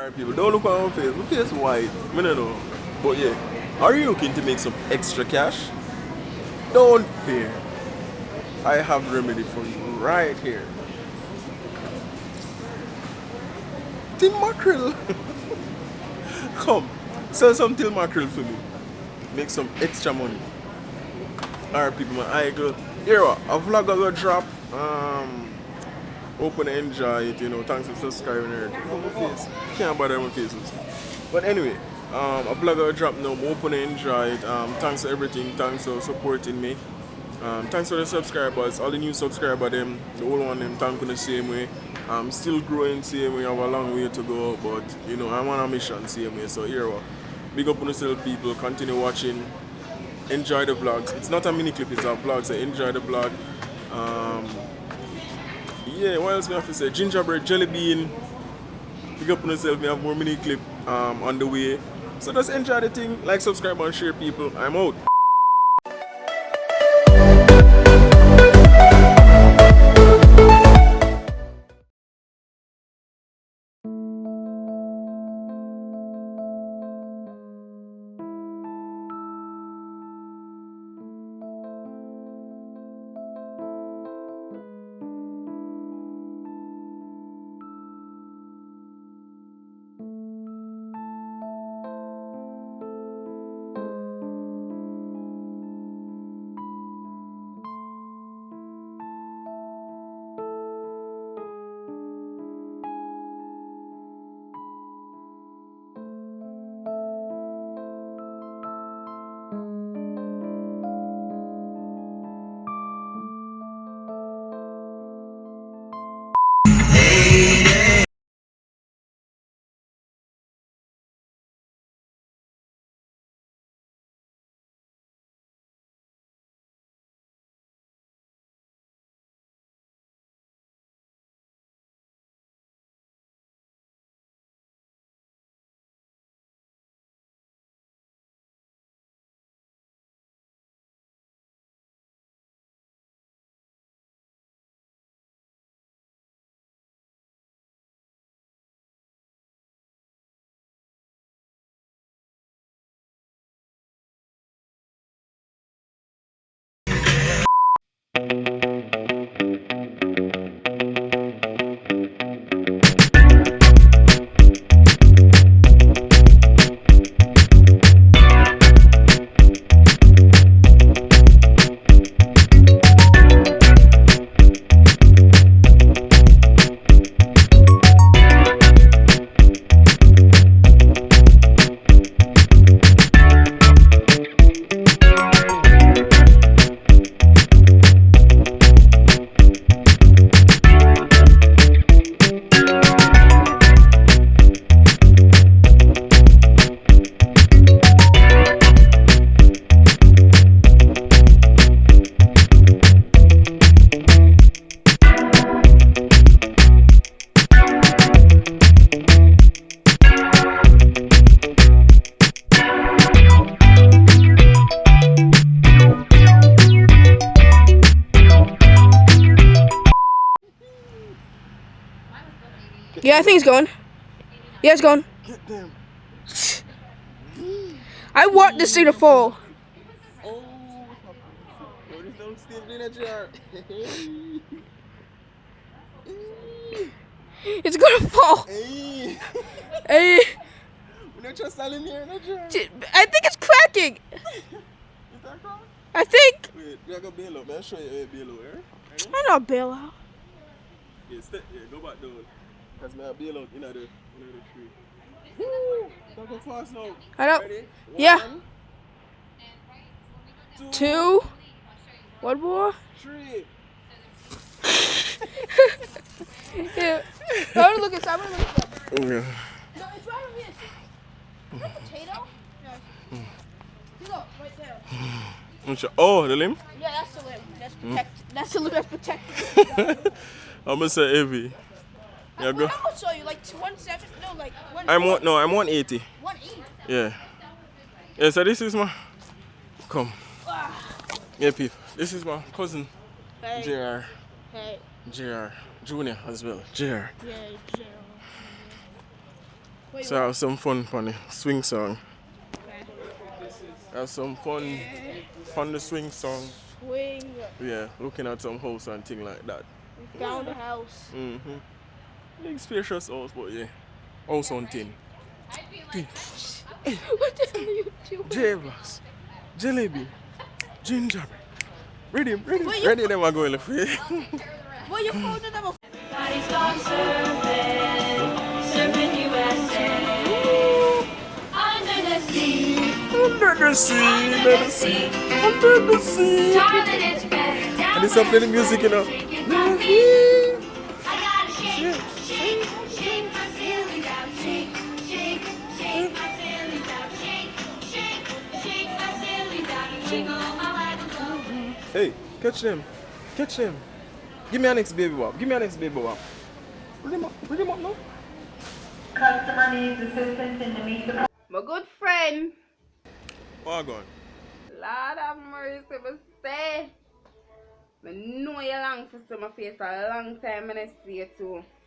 Alright, people, don't look on my face. My face white. I don't know. But yeah, are you looking to make some extra cash? Don't fear. I have remedy for you right here. Tin mackerel. Come, sell some tin mackerel for me. Make some extra money. Alright, people, my eye go. Here, a vlog will drop. Open and enjoy it, you know. Thanks for subscribing and everything. Oh, my face. Can't bother my faces. But anyway, a vlog will drop now. Open and enjoy it. Thanks for everything. Thanks for supporting me. Thanks for the subscribers. All the new subscribers, them, the old one, them, thank you the same way. I'm still growing same way. I have a long way to go, but you know, I'm on a mission same way. So here, big up on yourself, people. Continue watching. Enjoy the vlogs. It's not a mini clip, it's a vlog. So enjoy the vlog. Yeah, what else we have to say? Gingerbread, jelly bean. Pick up on yourself, we have more mini clip on the way. So just enjoy the thing, like, subscribe and share, people. I'm out. Yeah, I think it's going. Yeah, it's going. Get them. I want this thing to fall. Oh, this don't still in a jar. It's gonna fall. Hey. Hey, We're not just selling here in a jar. I think it's cracking. Is that wrong? I think. Wait, you gotta bail out. I'll show you how to bail out, eh? Ready? I know bail out. Yeah, step, yeah, go back down. Because I bail out in the tree. Woo! Don't go fast now. I know. Ready? Yeah. 1, 2. One more. 3. Yeah. I want to look inside. I want to look inside. Oh, yeah. No, it's right over here. Is that potato? No. Look, right there. Oh, the limb? Yeah, that's the limb. That's protected. That's the limb that's protected. I'm gonna say heavy. Yeah, go. How much are you? Like 170? No, like 1. I'm 180. 180. Yeah. Yeah, so this is my come. Yeah, people. This is my cousin Hey. JR. Hey. JR. Junior as well. JR. Yeah, Gerald. So I have some fun on the swing song. Okay. Have some fun on the swing song. Swing. Yeah, looking at some house and thing like that. We found a house. Mm-hmm. Big spacious house, but yeah. House hunting. What the hell are you doing? Javas. Jalebi. Gingerbread. Ready, Where you- ready them are going to free. What you found in the Everybody's gone surfing, surfing USA. Under the sea, Under the sea, under the sea, under the sea. darling, it's better down And it's up there. to the music, you know. Shake it, mommy. I gotta shake, shake, shake my feelings out. Shake, shake, shake my feelings out. Shake, shake, shake my feelings out. And wiggle my life away. Hey, catch them. Catch them. Give me an next baby wop. Give me an next baby wop. Bring him up now. Customer needs assistance in the meet the My good friend. What gone? Lord have mercy, but say. I know you long for see my face a long time and I see you too.